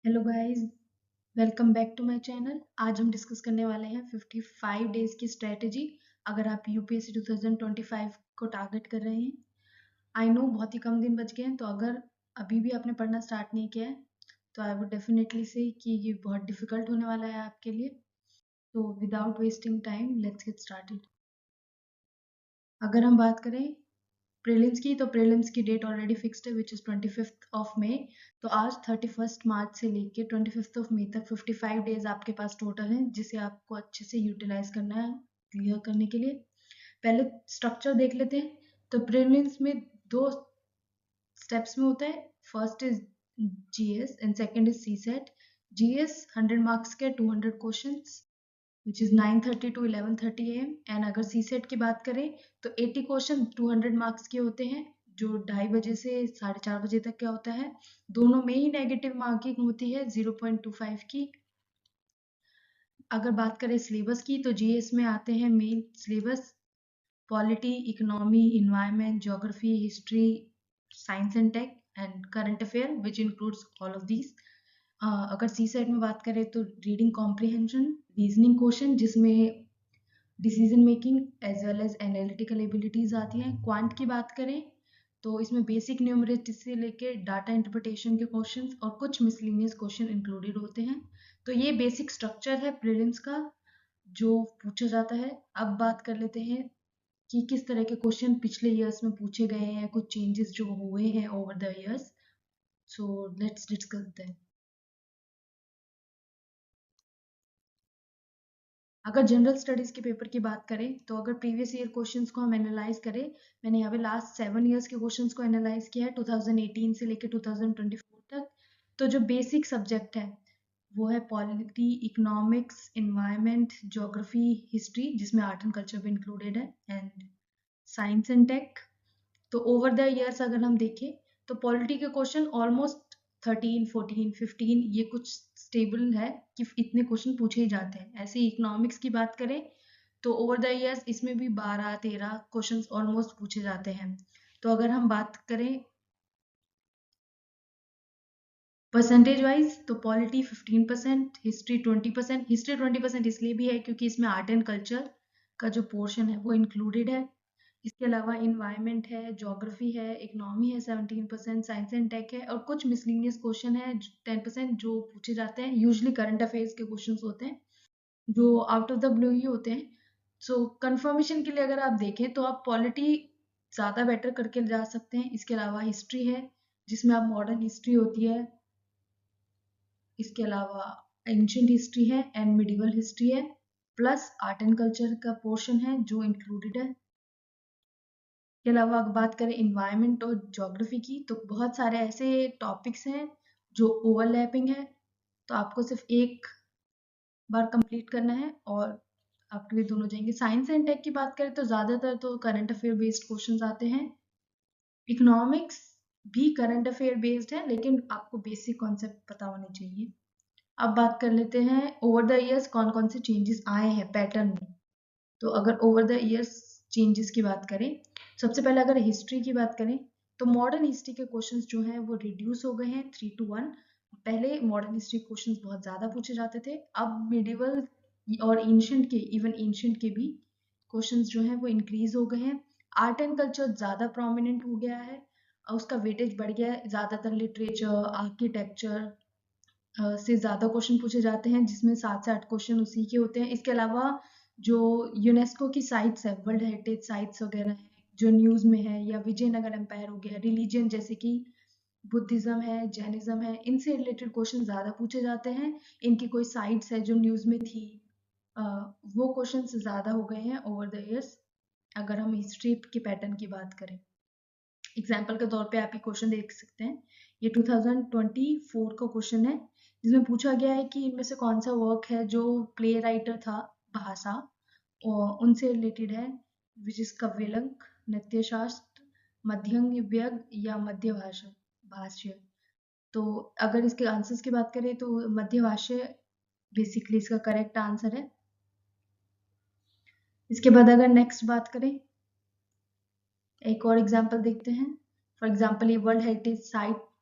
Hello guys, welcome back to my channel. आज हम discuss करने वाले हैं 55 डेज की स्ट्रेटजी अगर आप यूपीएससी 2025 को टारगेट कर रहे हैं। आई नो बहुत ही कम दिन बच गए हैं, तो अगर अभी भी आपने पढ़ना स्टार्ट नहीं किया है तो आई वुड डेफिनेटली से कि ये बहुत डिफिकल्ट होने वाला है आपके लिए। तो without wasting time let's get started. अगर हम बात करें प्रीलिम्स की, तो प्रीलिम्स की डेट ऑलरेडी फिक्स्ड है विच इज़ 25 ऑफ मई। तो आज 31 मार्च से लेके 25 ऑफ मई तक 55 डेज आपके पास टोटल हैं, जिसे आपको अच्छे से यूटिलाइज करना है क्लियर करने के लिए। पहले स्ट्रक्चर देख लेते हैं। तो प्रीलिम्स में दो स्टेप्स में होता है। First is GS and second is CSAT. GS 100 marks के 200 questions which is 9:30 to 11:30 AM। And अगर सीसेट की बात करें तो 80 क्वेश्चन 200 मार्क्स के होते हैं, जो 2:30 बजे से 4:30 बजे तक का होता है। दोनों में ही नेगेटिव मार्किंग होती है 0.25 की। अगर बात करें सिलेबस की, तो जीएस में आते हैं main syllabus polity, economy, environment, geography, history, science and tech and current affair which includes all of these. अगर सी सेट में बात करें तो रीडिंग कॉम्प्रिहेंशन, रीजनिंग क्वेश्चन जिसमें decision making as well as analytical abilities आती हैं। Quant की बात करें तो इसमें बेसिक न्यूमरेटर से लेके डाटा इंटरप्रिटेशन के क्वेश्चंस और कुछ मिसलिनियस क्वेश्चन इंक्लूडेड होते हैं। तो ये बेसिक स्ट्रक्चर है प्रीलिम्स का जो पूछा जाता है। अब बात कर लेते हैं कि किस तरह के क्वेश्चन पिछले ईयर्स में पूछे गए हैं, कुछ चेंजेस जो हुए हैं over the years. So let's discuss that. अगर जनरल स्टडीज के पेपर की बात करें तो अगर प्रीवियस ईयर क्वेश्चंस को हम एनालाइज करें, मैंने यहाँ पे लास्ट 7 ईयर्स के क्वेश्चंस को एनालाइज किया है 2018 से लेकर 2024 तक। तो जो बेसिक सब्जेक्ट है वो है polity, economics, environment, geography, history जिसमें आर्ट एंड कल्चर भी इंक्लूडेड है, एंड साइंस एंड टेक। तो ओवर द ईयर्स अगर हम देखें तो पॉलिटी के क्वेश्चन ऑलमोस्ट 13, 14, 15 ये कुछ स्टेबल है कि इतने क्वेश्चन पूछे ही जाते हैं। ऐसे इकोनॉमिक्स की बात करें तो ओवर द ईयर्स इसमें भी 12-13 क्वेश्चंस ऑलमोस्ट पूछे जाते हैं। तो अगर हम बात करें परसेंटेज वाइज तो पॉलिटी 15%, हिस्ट्री 20%। हिस्ट्री 20% इसलिए भी है क्योंकि इसमें आर्ट एंड कल्चर का जो पोर्शन है वो इंक्लूडेड है। इसके अलावा इन्वायरमेंट है, ज्योग्राफी है, इकोनॉमी है 17%, साइंस एंड टेक है और कुछ मिसलिनियस क्वेश्चन है 10% जो पूछे जाते हैं। यूजली करंट अफेयर्स के क्वेश्चन होते हैं जो आउट ऑफ द ब्लू ही होते हैं। सो कंफर्मेशन के लिए अगर आप देखें तो आप पॉलिटी ज़्यादा बेटर करके जा सकते हैं। इसके अलावा हिस्ट्री है जिसमें आप मॉडर्न हिस्ट्री होती है, इसके अलावा एंशियंट हिस्ट्री है एंड मिडिवल हिस्ट्री है, प्लस आर्ट एंड कल्चर का पोर्शन है जो इंक्लूडेड है। के अलावा अगर बात करें इन्वायरमेंट और ज्योग्राफी की तो बहुत सारे ऐसे टॉपिक्स हैं जो ओवरलैपिंग है, तो आपको सिर्फ एक बार कंप्लीट करना है और आपके लिए दोनों जाएंगे। साइंस एंड टेक की बात करें तो ज़्यादातर तो करंट अफेयर बेस्ड क्वेश्चंस आते हैं। इकोनॉमिक्स भी करंट अफेयर बेस्ड है लेकिन आपको बेसिक कॉन्सेप्ट पता होने चाहिए। अब बात कर लेते हैं ओवर द ईयर्स कौन कौन से चेंजेस आए हैं पैटर्न में। तो अगर ओवर द ईयर्स चेंजेस की बात करें, सबसे पहले अगर हिस्ट्री की बात करें तो मॉडर्न हिस्ट्री के क्वेश्चंस जो हैं वो रिड्यूस हो गए हैं 3-1। पहले मॉडर्न हिस्ट्री क्वेश्चंस बहुत ज़्यादा पूछे जाते थे, अब मिडिवल और एंशिएंट के, इवन एंशिएंट के भी क्वेश्चंस जो हैं वो इंक्रीज हो गए हैं। आर्ट एंड कल्चर ज़्यादा प्रोमिनेंट हो गया है और उसका वेटेज बढ़ गया है। ज़्यादातर लिटरेचर, आर्किटेक्चर से ज़्यादा क्वेश्चन पूछे जाते हैं जिसमें 7 से 8 क्वेश्चन उसी के होते हैं। इसके अलावा जो यूनेस्को की साइट्स है, वर्ल्ड हेरिटेज साइट्स वगैरह हैं जो न्यूज़ में है, या विजयनगर एम्पायर हो गया, रिलीजन जैसे कि बुद्धिज्म है, जैनिज्म है, इनसे रिलेटेड क्वेश्चन ज़्यादा पूछे जाते हैं। इनकी कोई साइट्स है जो न्यूज़ में थी, वो क्वेश्चन ज़्यादा हो गए हैं ओवर द ईयर्स अगर हम हिस्ट्री के पैटर्न की बात करें। एग्जाम्पल के तौर पे आप ये क्वेश्चन देख सकते हैं। ये 2024 का क्वेश्चन है जिसमें पूछा गया है कि इनमें से कौन सा वर्क है जो प्ले राइटर था भाषा और उनसे रिलेटेड है, विच इज काव्यलंक, नृत्यशास्त्र, मध्यंग व्यंग्य या मध्य भाषा भाष्य। तो अगर इसके आंसर्स की बात करें तो मध्य भाष्य बेसिकली इसका करेक्ट आंसर है। इसके बाद अगर नेक्स्ट बात करें, एक और एग्जाम्पल देखते हैं। फॉर एग्जाम्पल ये वर्ल्ड हेरिटेज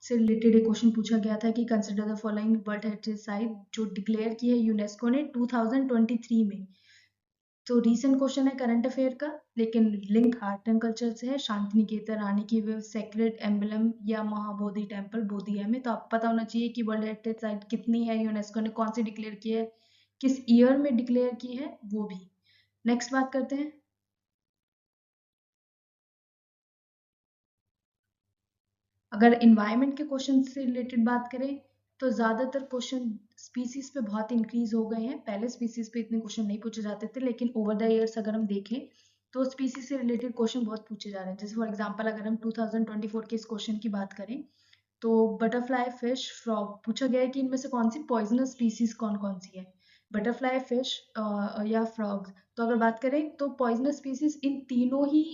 से रिलेटेड एक क्वेश्चन पूछा गया था कि consider the following world heritage site जो डिक्लेयर की है यूनेस्को ने 2023 में। तो रीसेंट क्वेश्चन है करंट अफेयर का, लेकिन लिंक आर्ट एंड कल्चर से है। शांति निकेतन, रानी की वेव, सेक्रेड एम्बलम या महाबोधि टेम्पल बोधिया में। तो आपको पता होना चाहिए कि वर्ल्ड हेरिटेज साइट कितनी है, यूनेस्को ने कौन सी डिक्लेयर की है, किस ईयर में डिक्लेयर की है, वो भी। नेक्स्ट बात करते हैं। अगर इन्वायरमेंट के क्वेश्चन से रिलेटेड बात करें तो ज़्यादातर क्वेश्चन स्पीसीज पे बहुत इंक्रीज हो गए हैं। पहले स्पीसीज पे इतने क्वेश्चन नहीं पूछे जाते थे, लेकिन ओवर द ईयर्स अगर हम देखें तो स्पीसीज से रिलेटेड क्वेश्चन बहुत पूछे जा रहे हैं। जैसे फॉर एग्जांपल अगर हम 2024 के इस क्वेश्चन की बात करें तो बटरफ्लाई, फिश, फ्रॉग पूछा गया है कि इनमें से कौन सी पॉइजनस स्पीसीज कौन कौन सी है, बटरफ्लाई, फिश या फ्रॉग्स। तो अगर बात करें तो पॉइजनस स्पीसीज इन तीनों ही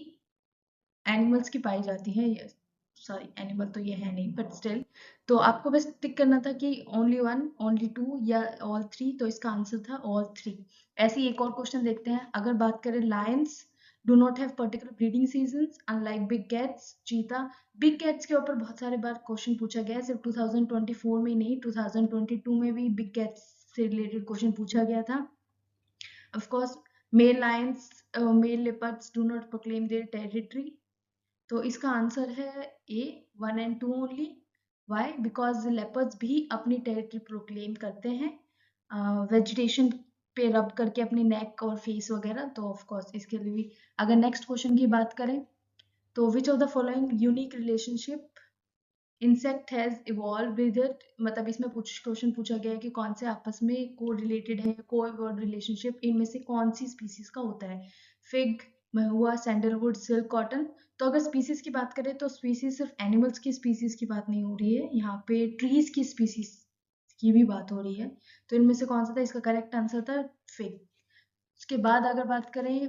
एनिमल्स की पाई जाती है। सॉरी, एनिमल तो ये है नहीं, बट स्टिल। तो आपको बस टिक करना था कि ओनली वन, ओनली टू या ऑल थ्री। तो इसका आंसर था ऑल थ्री। ऐसे ही एक और क्वेश्चन देखते हैं। अगर बात करें Lions do not have particular breeding seasons unlike big cats, चीता। बिग कैट्स के ऊपर बहुत सारे बार क्वेश्चन पूछा गया है, सिर्फ 2024 में नहीं, 2022 में भी बिग कैट्स से रिलेटेड क्वेश्चन पूछा गया था। Of course male lions, male leopards do not proclaim their territory. तो इसका आंसर है A, 1 and 2 only. Why? Because leopards भी अपनी टेरिटरी प्रोक्लेम करते हैं वेजिटेशन पे रब करके अपनी नेक और फेस वगैरह। तो ऑफ कोर्स इसके लिए भी। अगर नेक्स्ट क्वेश्चन की बात करें तो which of the following unique relationship insect has evolve with it. मतलब इसमें क्वेश्चन पूछा गया है कि कौन से आपस में को रिलेटेड है, को इवॉल्व रिलेशनशिप इनमें से कौन सी स्पीसीज का होता है। फिग, महुआ, सैंडलवुड, सिल्क, कॉटन। तो अगर स्पीसीज की बात करें तो स्पीसीज सिर्फ एनिमल्स की स्पीसीज की बात नहीं हो रही है, यहाँ पे ट्रीज की स्पीसीज की भी बात हो रही है। तो इनमें से कौन सा था? इसका करेक्ट आंसर था फिग। उसके बाद अगर बात करें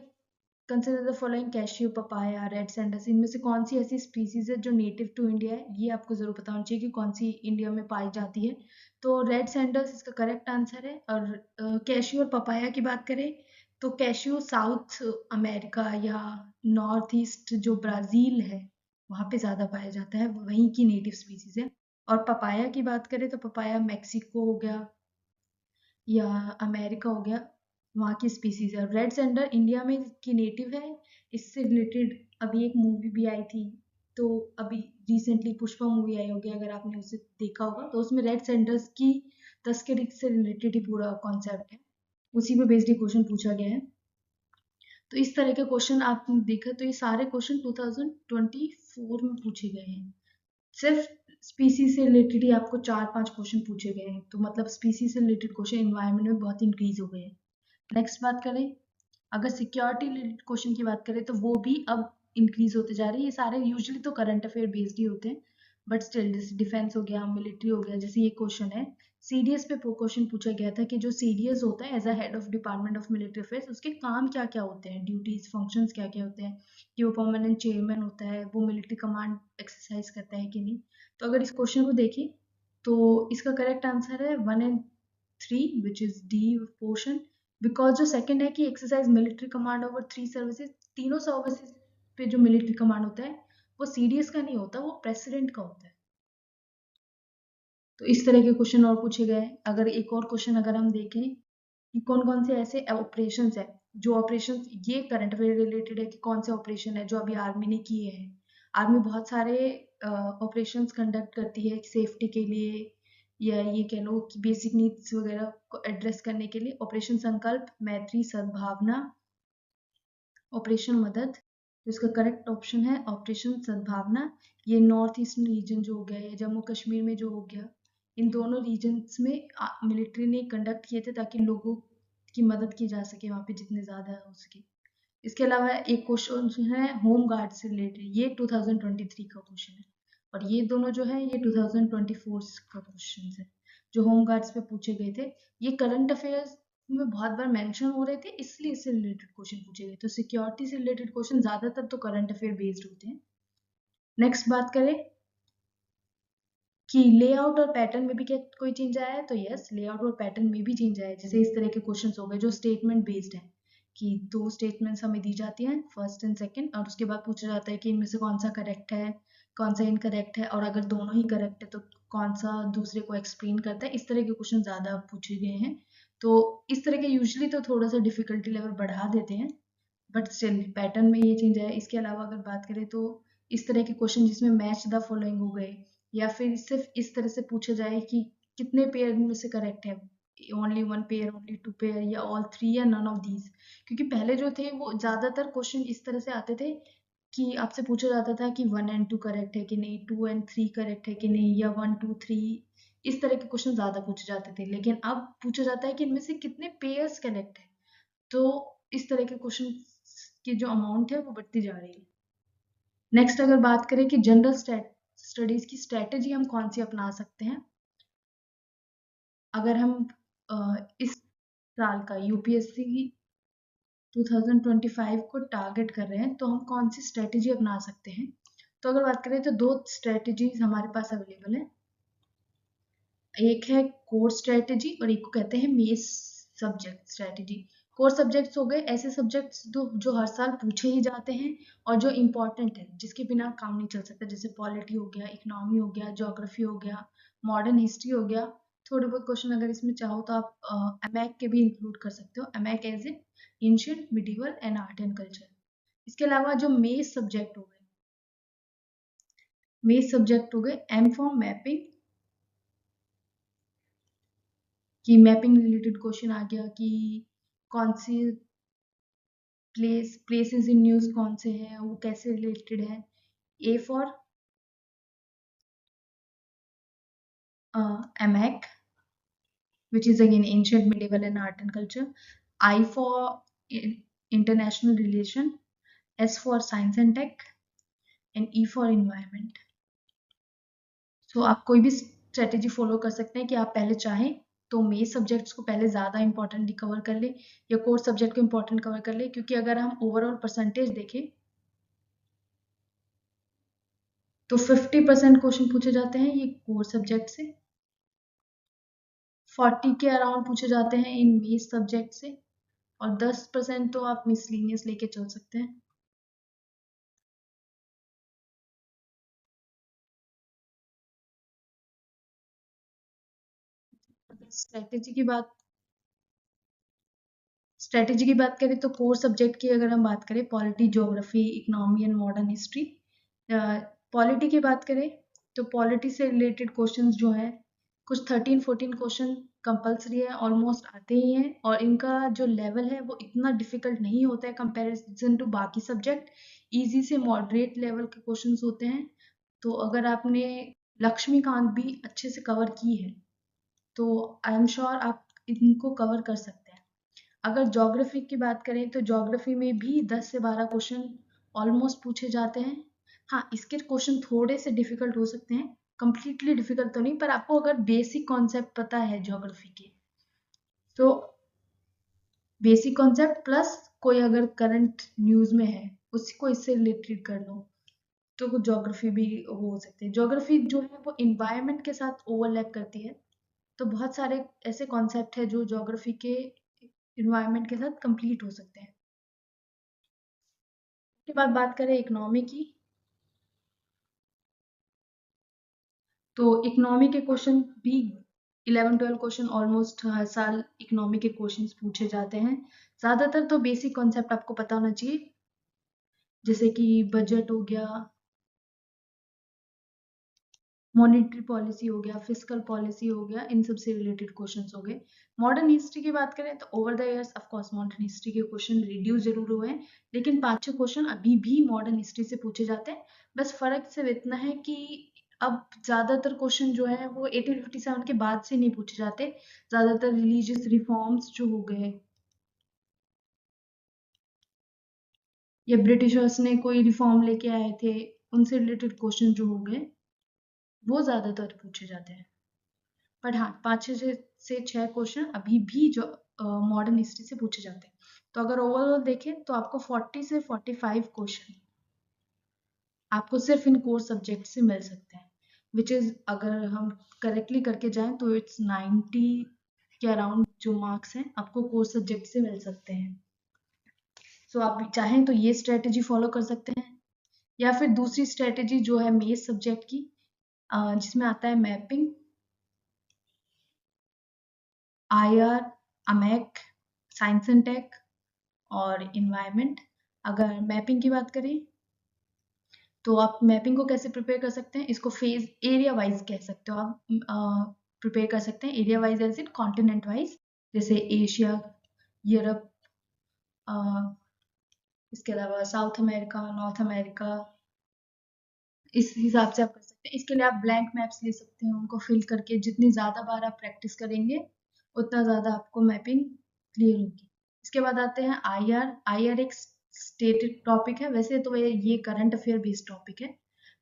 consider the following cashew, papaya, red sandals, इनमें से कौन सी ऐसी स्पीसीज है जो नेटिव टू इंडिया है। ये आपको जरूर पता होना चाहिए कि कौन सी इंडिया में पाई जाती है। तो रेड सैंडल्स इसका करेक्ट आंसर है। और कैशियो और पपाया की बात करें तो कैशियो साउथ अमेरिका या नॉर्थ ईस्ट जो ब्राजील है वहाँ पे ज़्यादा पाया जाता है, वहीं की नेटिव स्पीसीज है। और पपाया की बात करें तो पपाया मैक्सिको हो गया या अमेरिका हो गया, वहाँ की स्पीसीज है। रेड सैंडर इंडिया में की नेटिव है। इससे रिलेटेड अभी एक मूवी भी आई थी, तो अभी रिसेंटली पुष्पा मूवी आई होगी, अगर आपने उसे देखा होगा, तो उसमें रेड सैंडर्स की तस्करी से रिलेटेड ही पूरा कॉन्सेप्ट है, उसी पे बेस्ड क्वेश्चन पूछा गया है। तो इस तरह के क्वेश्चन आप देखा तो ये सारे क्वेश्चन 2024 में पूछे गए हैं। सिर्फ स्पीसीज से रिलेटेड ही आपको 4-5 क्वेश्चन पूछे गए हैं। तो मतलब स्पीसीज से रिलेटेड क्वेश्चन एनवायरनमेंट में बहुत इंक्रीज हो गए हैं। नेक्स्ट बात करें, अगर सिक्योरिटी रिलेटेड क्वेश्चन की बात करें तो वो भी अब इंक्रीज होते जा रहे हैं। ये सारे यूजुअली तो करंट अफेयर बेस्ड ही होते हैं, बट स्टिल जैसे डिफेंस हो गया, मिलिट्री हो गया। जैसे ये क्वेश्चन है, सीडीएस पे क्वेश्चन पूछा गया था कि जो सीडीएस होता है as a head of department of military affairs, उसके काम क्या क्या होते हैं, ड्यूटीज, फंक्शंस क्या क्या होते हैं, कि वो परमानेंट चेयरमैन होता है, वो मिलिट्री कमांड एक्सरसाइज करता है कि नहीं। तो अगर इस क्वेश्चन को देखें तो इसका करेक्ट आंसर है 1 and 3 which is D portion. Because जो सेकंड है कि exercise military command over 3 services, तीनों सर्विसेज पे जो मिलिट्री कमांड होता है वो सीडीएस का नहीं होता, वो प्रेसिडेंट का होता है। तो इस तरह के क्वेश्चन और पूछे गए। अगर एक और क्वेश्चन अगर हम देखें कि कौन कौन से ऐसे ऑपरेशन है जो ऑपरेशन, ये करंट अफेयर रिलेटेड है कि कौन से ऑपरेशन है जो अभी आर्मी ने किए हैं। आर्मी बहुत सारे ऑपरेशंस कंडक्ट करती है सेफ्टी के लिए, या ये कह लो कि बेसिक नीड्स वगैरह को एड्रेस करने के लिए। ऑपरेशन संकल्प, मैत्री, सद्भावना, ऑपरेशन मदद। तो इसका करेक्ट ऑप्शन है ऑपरेशन सद्भावना। ये नॉर्थ ईस्टर्न रीजन जो हो गया, या जम्मू कश्मीर में जो हो गया, इन दोनों रीजन्स में मिलिट्री ने कंडक्ट किए थे ताकि लोगों की मदद की जा सके वहाँ पे जितने ज़्यादा हो सके। इसके अलावा एक क्वेश्चन है होम गार्ड से रिलेटेड, ये 2023 का क्वेश्चन है। और ये दोनों जो है ये 2024 का क्वेश्चन है जो होम गार्ड्स पे पूछे गए थे। ये करंट अफेयर्स में बहुत बार मेंशन हो रहे थे, इसलिए इससे रिलेटेड क्वेश्चन पूछे गए। तो सिक्योरिटी से रिलेटेड क्वेश्चन ज्यादातर तो करंट अफेयर बेस्ड होते हैं। नेक्स्ट बात करें कि लेआउट और पैटर्न में भी क्या कोई चेंज आया है, तो यस, लेआउट और पैटर्न में भी चेंज आया है। जैसे इस तरह के क्वेश्चंस हो गए जो स्टेटमेंट बेस्ड है, कि दो स्टेटमेंट्स हमें दी जाती हैं, फर्स्ट एंड सेकंड, और उसके बाद पूछा जाता है कि इनमें से कौन सा करेक्ट है, कौन सा इनकरेक्ट है, और अगर दोनों ही करेक्ट है तो कौन सा दूसरे को एक्सप्लेन करता है। इस तरह के क्वेश्चन ज़्यादा पूछे गए हैं। तो इस तरह के यूजुअली तो थोड़ा सा डिफिकल्टी लेवल बढ़ा देते हैं, बट स्टिल पैटर्न में ये चेंज है। इसके अलावा अगर बात करें तो इस तरह के क्वेश्चन जिसमें मैच द फॉलोइंग हो गए, या फिर सिर्फ इस तरह से पूछा जाए कि कितने पेयर में से करेक्ट है, only one pair, only two pair, या ऑल थ्री, या नन ऑफ दीज। क्योंकि पहले जो थे वो ज्यादातर क्वेश्चन इस तरह से आते थे कि आपसे पूछा जाता था कि 1 and 2 करेक्ट है कि नहीं, 2 and 3 करेक्ट है कि नहीं, या 1 2 3। इस तरह के क्वेश्चन ज्यादा पूछे जाते थे, लेकिन अब पूछा जाता है कि इनमें से कितने पेयर्स करेक्ट है। तो इस तरह के क्वेश्चन की जो अमाउंट है वो बढ़ती जा रही है। नेक्स्ट अगर बात करें कि जनरल स्टडीज की स्ट्रेटेजी हम कौन सी अपना सकते हैं, अगर हम इस साल का यूपीएससी 2025 को टारगेट कर रहे हैं तो हम कौन सी स्ट्रेटेजी अपना सकते हैं। तो अगर बात करें तो दो स्ट्रेटेजीज हमारे पास अवेलेबल है। एक है कोर स्ट्रेटेजी और एक को कहते हैं mess subject strategy. Core subjects हो गए ऐसे सब्जेक्ट्स जो हर साल पूछे ही जाते हैं और जो इम्पोर्टेंट है, जिसके बिना काम नहीं चल सकता, जैसे पॉलिटी हो गया, इकोनॉमी हो गया, ज्योग्राफी हो गया, मॉडर्न हिस्ट्री हो गया। थोड़े बहुत क्वेश्चन अगर इसमें चाहो तो आप एमएक के भी इंक्लूड कर सकते हो, एमएक as a ancient, medieval and art and culture. इसके अलावा जो मेस सब्जेक्ट हो गए, मेस सब्जेक्ट हो गए एम फॉर मैपिंग, कि मैपिंग रिलेटेड क्वेश्चन आ गया कि कौन सी प्लेसेस इन न्यूज कौन से हैं, वो कैसे रिलेटेड है। ए फॉर एमएक which is again ancient, medieval and art and culture. I for international relation, S for science and tech, and E for environment. So आप कोई भी स्ट्रेटेजी फॉलो कर सकते हैं कि आप पहले चाहें तो मेन सब्जेक्ट्स को पहले ज़्यादा इंपॉर्टेंटली कवर कर ले, या कोर सब्जेक्ट को इंपॉर्टेंट कवर कर ले। क्योंकि अगर हम ओवरऑल परसेंटेज देखें तो 50% क्वेश्चन पूछे जाते हैं ये कोर सब्जेक्ट से, 40 के अराउंड पूछे जाते हैं इन मेन सब्जेक्ट से, और 10% तो आप मिसलिनियस लेके चल सकते हैं। स्ट्रेटेजी की बात करें तो कोर सब्जेक्ट की अगर हम बात करें, polity, geography, economy and modern history. Polity की बात करें तो पॉलिटी से रिलेटेड क्वेश्चंस जो है कुछ 13-14 क्वेश्चन कंपलसरी है, ऑलमोस्ट आते ही हैं, और इनका जो लेवल है वो इतना डिफिकल्ट नहीं होता है कंपैरिजन टू बाकी सब्जेक्ट। इजी से मॉडरेट लेवल के क्वेश्चंस होते हैं। तो अगर आपने लक्ष्मीकांत भी अच्छे से कवर की है तो आई एम श्योर आप इनको कवर कर सकते हैं। अगर ज्योग्राफी की बात करें तो ज्योग्राफी में भी 10 से 12 क्वेश्चन ऑलमोस्ट पूछे जाते हैं। हाँ, इसके क्वेश्चन थोड़े से डिफिकल्ट हो सकते हैं, कंप्लीटली डिफिकल्ट तो नहीं, पर आपको अगर बेसिक कॉन्सेप्ट पता है ज्योग्राफी के तो बेसिक कॉन्सेप्ट प्लस कोई अगर करंट न्यूज में है उसको इससे रिलेटेड कर लो तो ज्योग्राफी भी हो सकती है। ज्योग्राफी जो है वो इन्वायरमेंट के साथ ओवरलैप करती है, तो बहुत सारे ऐसे कॉन्सेप्ट है जो ज्योग्राफी के इन्वायरमेंट के साथ कंप्लीट हो सकते हैं। उसके बाद बात करें इकोनॉमी की, तो इकोनॉमी के क्वेश्चन भी 11-12 क्वेश्चन ऑलमोस्ट हर साल इकोनॉमी के क्वेश्चंस पूछे जाते हैं। ज्यादातर तो बेसिक कॉन्सेप्ट आपको पता होना चाहिए, जैसे कि बजट हो गया, मॉनेटरी पॉलिसी हो गया, फिस्कल पॉलिसी हो गया, इन सब से रिलेटेड क्वेश्चंस हो गए। मॉडर्न हिस्ट्री की बात करें तो over the years of course modern history के क्वेश्चन रिड्यूस जरूर हुए हैं, लेकिन 5-6 क्वेश्चन अभी भी मॉडर्न हिस्ट्री से पूछे जाते हैं। बस फर्क सिर्फ इतना है कि अब ज्यादातर क्वेश्चन जो है वो 1857 के बाद से नहीं पूछे जाते। ज्यादातर रिलीजियस रिफॉर्म्स जो हो गए, या ब्रिटिशर्स ने कोई रिफॉर्म लेके आए थे, उनसे रिलेटेड क्वेश्चन जो हो गए वो ज्यादातर पूछे जाते हैं। बट हाँ, 5 से 6 क्वेश्चन अभी भी जो मॉडर्न हिस्ट्री से पूछे जाते हैं। तो अगर ओवरऑल देखें तो आपको 40 से 45 क्वेश्चन आपको सिर्फ इन कोर सब्जेक्ट से मिल सकते हैं, विच इज अगर हम करेक्टली करके जाएं तो इट्स 90 के अराउंड जो मार्क्स हैं आपको कोर सब्जेक्ट से मिल सकते हैं। सो आप चाहें तो ये स्ट्रेटेजी फॉलो कर सकते हैं। या फिर दूसरी स्ट्रेटेजी जो है मेस सब्जेक्ट की, जिसमें आता है मैपिंग, IR, अमेक, साइंस एंड टेक और इन्वायरमेंट। अगर मैपिंग की बात करें तो आप मैपिंग को कैसे प्रिपेयर कर सकते हैं, इसको फेज एरिया वाइज कह सकते हो आप, प्रिपेयर कर सकते हैं area wise as in continent wise, जैसे एशिया, यूरोप, इसके अलावा साउथ अमेरिका, नॉर्थ अमेरिका, इस हिसाब से आप कर सकते हैं। इसके लिए आप ब्लैंक मैप्स ले सकते हैं, उनको फिल करके जितनी ज़्यादा बार आप प्रैक्टिस करेंगे उतना ज़्यादा आपको मैपिंग क्लियर होगी। इसके बाद आते हैं IR। IR एक स्टेटेड टॉपिक है, वैसे तो ये करंट अफेयर बेस्ड टॉपिक है,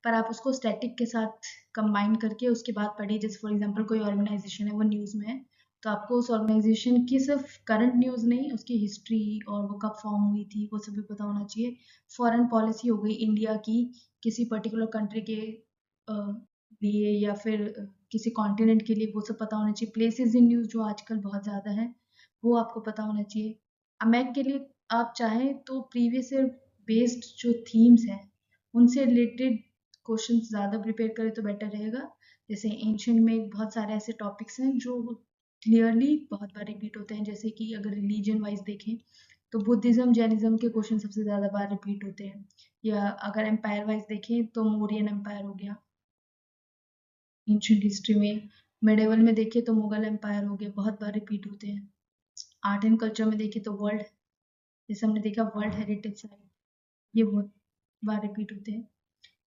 पर आप उसको स्टैटिक के साथ कंबाइन करके उसके बाद पढ़िए। जैसे फॉर एग्जांपल कोई ऑर्गेनाइजेशन है, वो न्यूज़ में है, तो आपको उस ऑर्गेनाइजेशन की सिर्फ करंट न्यूज़ नहीं, उसकी हिस्ट्री और वो कब फॉर्म हुई थी वो सब भी पता होना चाहिए। फॉरेन पॉलिसी हो गई इंडिया की किसी पर्टिकुलर कंट्री के लिए, या फिर किसी कॉन्टिनेंट के लिए, वो सब पता होना चाहिए। प्लेसेस इन न्यूज़ जो आजकल बहुत ज़्यादा है, वो आपको पता होना चाहिए। अमेक के लिए आप चाहें तो प्रीवियस ईयर बेस्ड जो थीम्स हैं उनसे रिलेटेड क्वेश्चन ज़्यादा प्रिपेयर करें तो बेटर रहेगा। जैसे एंशियंट में बहुत सारे ऐसे टॉपिक्स हैं जो क्लियरली बहुत बार रिपीट होते हैं, जैसे कि अगर रिलीजन वाइज देखें तो बुद्धिज्म, जैनिज्म के क्वेश्चन सबसे ज़्यादा बार रिपीट होते हैं। या अगर एम्पायर वाइज देखें तो मौर्यन एम्पायर हो गया एंशियंट हिस्ट्री में। मिडेवल में देखें तो मुगल एम्पायर हो गया, बहुत बार रिपीट होते हैं। आर्ट एंड कल्चर में देखें तो वर्ल्ड, जैसे हमने देखा वर्ल्ड हेरिटेज साइट, ये बहुत बार रिपीट होते हैं।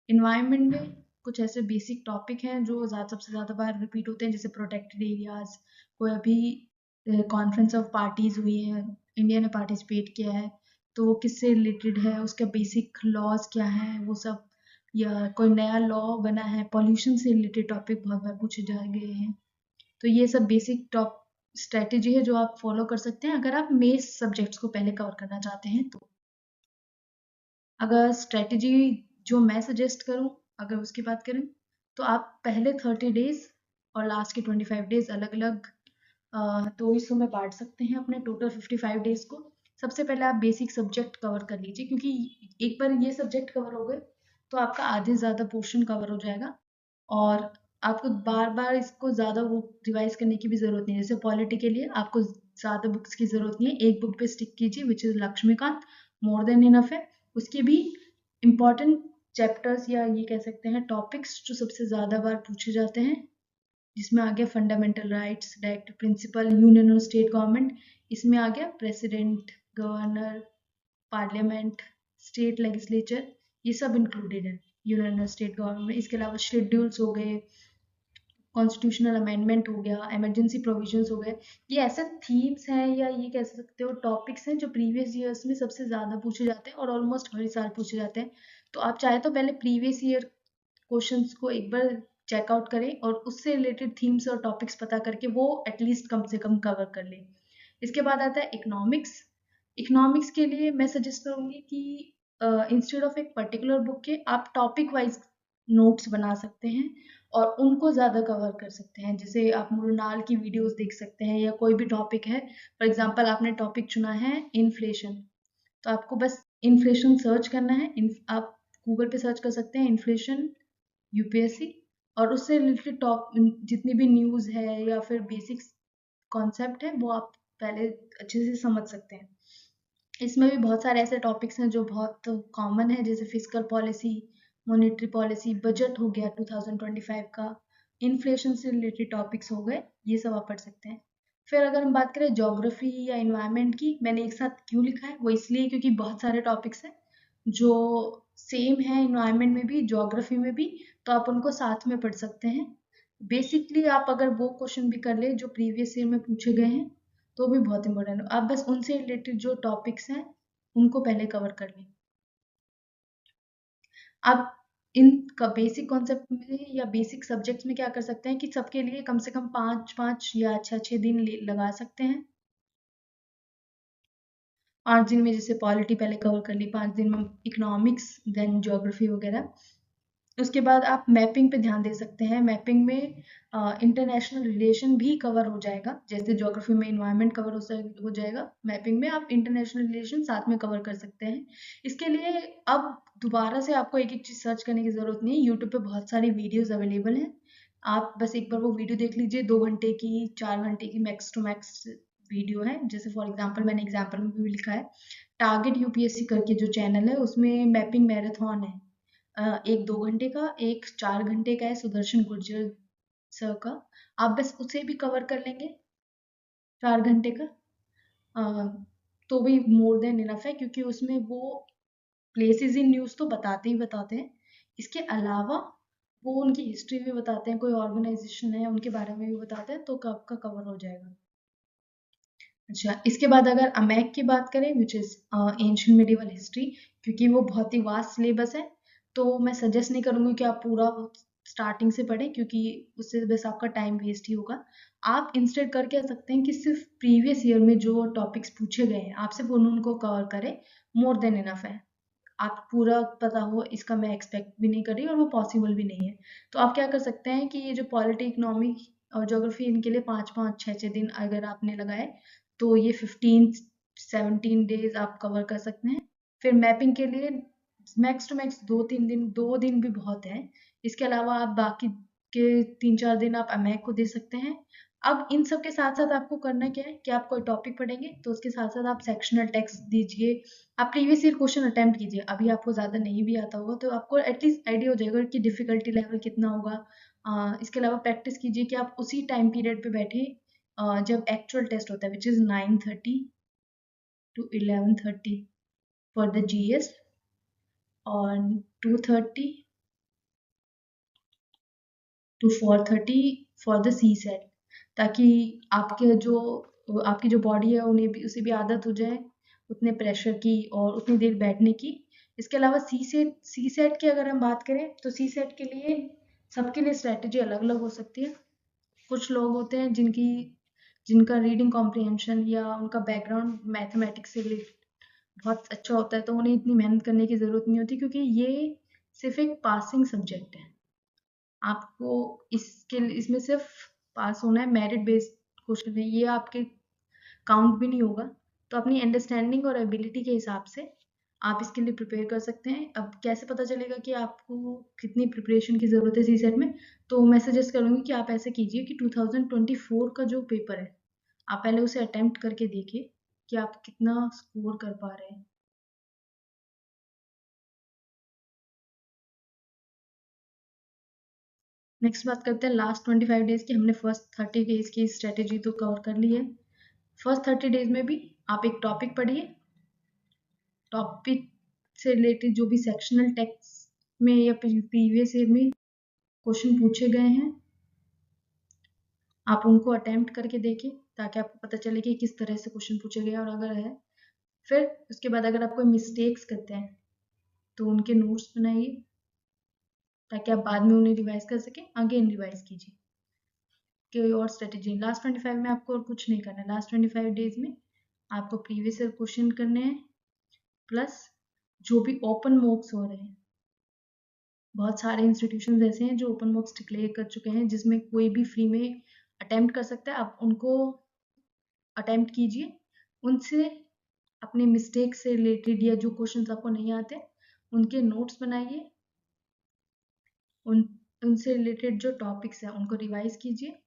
इन्वायरमेंट में कुछ ऐसे बेसिक टॉपिक हैं जो सबसे ज़्यादा बार रिपीट होते हैं, जैसे प्रोटेक्टेड एरियाज। कोई अभी कॉन्फ्रेंस ऑफ पार्टीज हुई है, इंडिया ने पार्टिसिपेट किया है, तो वो किससे रिलेटेड है, उसका बेसिक लॉज क्या है वो सब। या कोई नया लॉ बना है, पॉल्यूशन से रिलेटेड टॉपिक बहुत बार पूछे जा गए हैं। तो ये सब बेसिक टॉप स्ट्रेटेजी है जो आप फॉलो कर सकते हैं अगर आप मेस सब्जेक्ट्स को पहले कवर करना चाहते हैं तो। अगर स्ट्रेटेजी जो मैं सजेस्ट करूं, अगर उसकी बात करें, तो आप पहले 30 डेज और लास्ट के 25 डेज अलग अलग तो हिस्सों में बांट सकते हैं अपने टोटल 55 डेज को। सबसे पहले आप बेसिक सब्जेक्ट कवर कर लीजिए, क्योंकि एक बार ये सब्जेक्ट कवर हो गए तो आपका आधे से ज़्यादा पोर्शन कवर हो जाएगा, और आपको बार बार इसको ज़्यादा वो रिवाइज करने की भी ज़रूरत नहीं है। जैसे पॉलिटी के लिए आपको ज़्यादा बुक्स की ज़रूरत नहीं है, एक बुक पे स्टिक कीजिए which is Laxmikanth, more than enough है। उसके भी इम्पॉर्टेंट चैप्टर्स या ये कह सकते हैं टॉपिक्स जो सबसे ज़्यादा बार पूछे जाते हैं, जिसमें आ गया fundamental rights, directive principle, union और स्टेट गवर्नमेंट, इसमें आ गया president, governor, parliament, state legislature, ये सब इंक्लूडेड है यूनियन और स्टेट गवर्नमेंट में। इसके अलावा शेड्यूल्स हो गए, कॉन्स्टिट्यूशनल अमेंडमेंट हो गया, इमरजेंसी प्रोविजंस हो गए। ये ऐसे थीम्स हैं या ये कह सकते हो टॉपिक्स हैं जो प्रीवियस ईयर्स में सबसे ज़्यादा पूछे जाते हैं और ऑलमोस्ट हर साल पूछे जाते हैं। तो आप चाहे तो पहले प्रीवियस ईयर क्वेश्चंस को एक बार चेकआउट करें और उससे रिलेटेड थीम्स और टॉपिक्स पता करके वो एटलीस्ट कम से कम कवर कर लें। इसके बाद आता है इकोनॉमिक्स। इकोनॉमिक्स के लिए मैं सजेस्ट करूँगी कि इंस्टेड ऑफ एक पर्टिकुलर बुक के आप टॉपिक वाइज नोट्स बना सकते हैं और उनको ज़्यादा कवर कर सकते हैं। जैसे आप मृणाल की वीडियोस देख सकते हैं, या कोई भी टॉपिक है, फॉर एग्जांपल आपने टॉपिक चुना है इन्फ्लेशन, तो आपको बस इन्फ्लेशन सर्च करना है। आप गूगल पे सर्च कर सकते हैं इन्फ्लेशन यूपीएससी, और उससे रिलेटेड टॉप जितनी भी न्यूज़ है या फिर बेसिक कॉन्सेप्ट है वो आप पहले अच्छे से समझ सकते हैं। इसमें भी बहुत सारे ऐसे टॉपिक्स हैं जो बहुत कॉमन है, जैसे fiscal policy, monetary policy, budget हो गया 2025 का, इन्फ्लेशन से रिलेटेड टॉपिक्स हो गए, ये सब आप पढ़ सकते हैं। फिर अगर हम बात करें ज्योग्राफी या इन्वायरमेंट की, मैंने एक साथ क्यों लिखा है वो इसलिए क्योंकि बहुत सारे टॉपिक्स हैं जो सेम है इन्वायरमेंट में भी, ज्योग्राफी में भी, तो आप उनको साथ में पढ़ सकते हैं। बेसिकली आप अगर वो क्वेश्चन भी कर ले जो प्रीवियस ईयर में पूछे गए हैं तो भी बहुत इंपॉर्टेंट है। आप बस उनसे रिलेटेड जो टॉपिक्स हैं उनको पहले कवर कर लें। आप इन का बेसिक कॉन्सेप्ट में या बेसिक सब्जेक्ट्स में क्या कर सकते हैं कि सबके लिए कम से कम 5-5 या 6-6 दिन लगा सकते हैं। 5 दिन में जैसे पॉलिटी पहले कवर कर ली, 5 दिन में इकोनॉमिक्स, देन ज्योग्राफी वगैरह, उसके बाद आप मैपिंग पे ध्यान दे सकते हैं। मैपिंग में इंटरनेशनल रिलेशन भी कवर हो जाएगा, जैसे ज्योग्राफी में इन्वायरमेंट कवर हो जाएगा, मैपिंग में आप इंटरनेशनल रिलेशन साथ में कवर कर सकते हैं। इसके लिए अब दोबारा से आपको एक एक चीज़ सर्च करने की ज़रूरत नहीं है, यूट्यूब पे बहुत सारी वीडियोज़ अवेलेबल हैं। आप बस एक बार वो वीडियो देख लीजिए, 2 घंटे की, 4 घंटे की मैक्स टू मैक्स वीडियो है। जैसे फॉर एग्जांपल मैंने एग्जांपल में भी लिखा है, टारगेट यूपीएससी करके जो चैनल है उसमें मैपिंग मैराथन है, एक 2 घंटे का, एक 4 घंटे का है सुदर्शन गुर्जर सर का। आप बस उसे भी कवर कर लेंगे 4 घंटे का, अ, तो भी मोर देन इनफ है, क्योंकि उसमें वो प्लेसेस इन न्यूज़ तो बताते ही बताते हैं। इसके अलावा वो उनकी हिस्ट्री भी बताते हैं, कोई ऑर्गेनाइजेशन है उनके बारे में भी बताते हैं, तो कब का कवर हो जाएगा। अच्छा, इसके बाद अगर अमेक की बात करें, which is ancient medieval history, क्योंकि वो बहुत ही वास्ट सिलेबस है, तो मैं सजेस्ट नहीं करूँगी कि आप पूरा स्टार्टिंग से पढ़ें, क्योंकि उससे बस आपका टाइम वेस्ट ही होगा। आप इंस्टेड कर क्या सकते हैं कि सिर्फ प्रीवियस ईयर में जो टॉपिक्स पूछे गए हैं, आप सिर्फ उनको कवर करें, मोर देन इनफ है। आप पूरा पता हो इसका मैं एक्सपेक्ट भी नहीं कर रही, और वो पॉसिबल भी नहीं है। तो आप क्या कर सकते हैं कि ये जो पॉलिटी, इकोनॉमी और ज्योग्राफी, इनके लिए 5-5, 6-6 दिन अगर आपने लगाए, तो ये 15-17 डेज आप कवर कर सकते हैं। फिर मैपिंग के लिए मैक्स टू मैक्स 2-3 दिन, 2 दिन भी बहुत है। इसके अलावा आप बाकी के 3-4 दिन आप अमेक को दे सकते हैं। अब इन सब के साथ-साथ आपको करना क्या है कि आप कोई टॉपिक पढ़ेंगे, तो उसके साथ-साथ आप सेक्शनल टेक्स्ट दीजिए, आप प्रीवियस ईयर क्वेश्चन अटेम्प्ट कीजिए। अभी आपको ज़्यादा नहीं भी आता होगा, तो आपको एटलीस्ट आइडिया हो जाएगा कि डिफ़िकल्टी लेवल कितना होगा। इसके अलावा प्रैक्टिस कीजिए कि आप उसी टाइम पीरियड पे बैठे, जब एक्चुअल टेस्ट होता है, which is 9:30 to 11:30 for the GS, और 2:30 to 4:30 for the CSAT, ताकि आपकी जो बॉडी है उन्हें भी, उसे भी आदत हो जाए उतने प्रेशर की और उतनी देर बैठने की। इसके अलावा सी सेट की अगर हम बात करें, तो सी सेट के लिए सबके लिए स्ट्रेटजी अलग अलग हो सकती है। कुछ लोग होते हैं जिनका रीडिंग कॉम्प्रिहेंशन या उनका बैकग्राउंड मैथमेटिक्स से रिलेटेड बहुत अच्छा होता है, तो उन्हें इतनी मेहनत करने की ज़रूरत नहीं होती, क्योंकि ये सिर्फ एक पासिंग सब्जेक्ट है। आपको इसमें सिर्फ पास होना है, मेरिट बेस्ड क्वेश्चन है, ये आपके काउंट भी नहीं होगा। तो अपनी अंडरस्टैंडिंग और एबिलिटी के हिसाब से आप इसके लिए प्रिपेयर कर सकते हैं। अब कैसे पता चलेगा कि आपको कितनी प्रिपरेशन की ज़रूरत है सी सेट में, तो मैं सजेस्ट करूँगी कि आप ऐसे कीजिए कि 2024 का जो पेपर है, आप पहले उसे अटेम्प्ट करके देखिए कि आप कितना स्कोर कर पा रहे हैं। नेक्स्ट बात करते हैं लास्ट 25 डेज की। हमने फर्स्ट 30 डेज की स्ट्रेटेजी तो कवर कर ली है। फर्स्ट 30 डेज में भी आप एक टॉपिक पढ़िए, टॉपिक से रिलेटेड जो भी सेक्शनल टेक्स्ट में या प्रीवियस ईयर में क्वेश्चन पूछे गए हैं, आप उनको अटेम्प्ट करके देखिए, ताकि आपको पता चले कि किस तरह से क्वेश्चन पूछे गए, और अगर है, फिर उसके बाद अगर आप कोई मिस्टेक्स करते हैं, तो उनके नोट्स बनाइए, ताकि आप बाद में उन्हें रिवाइज कर सकें, अगेन रिवाइज कीजिए। कोई और स्ट्रेटेजी लास्ट 25 में आपको और कुछ नहीं करना है। लास्ट 25 डेज में आपको प्रीवियस ईयर क्वेश्चन करने हैं, प्लस जो भी ओपन मॉक्स हो रहे हैं। बहुत सारे इंस्टीट्यूशंस ऐसे हैं जो ओपन मॉक्स डिक्लेयर कर चुके हैं, जिसमें कोई भी फ्री में अटेम्प्ट कर सकता है। आप उनको अटेम्प्ट कीजिए, उनसे अपने मिस्टेक से रिलेटेड या जो क्वेश्चंस आपको नहीं आते, उनके नोट्स बनाइए, उनसे रिलेटेड जो टॉपिक्स हैं उनको रिवाइज कीजिए।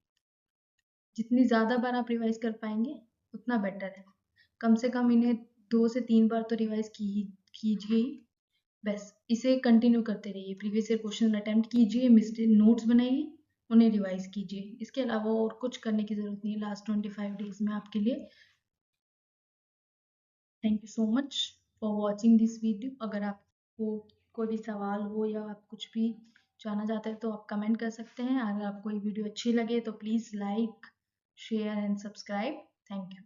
जितनी ज़्यादा बार आप रिवाइज कर पाएंगे उतना बेटर है। कम से कम इन्हें 2 से 3 बार तो रिवाइज कीजिए ही। बस इसे कंटिन्यू करते रहिए, प्रीवियस ईयर क्वेश्चन अटेम्प्ट कीजिए, मिस्टेक नोट्स बनाइए, उन्हें रिवाइज कीजिए। इसके अलावा और कुछ करने की ज़रूरत नहीं है लास्ट 25 डेज में आपके लिए। Thank you so much for watching this video. अगर आपको कोई भी सवाल हो या आप कुछ भी जानना चाहते हैं, तो आप कमेंट कर सकते हैं। अगर आपको ये वीडियो अच्छी लगे तो please like, share and subscribe. Thank you.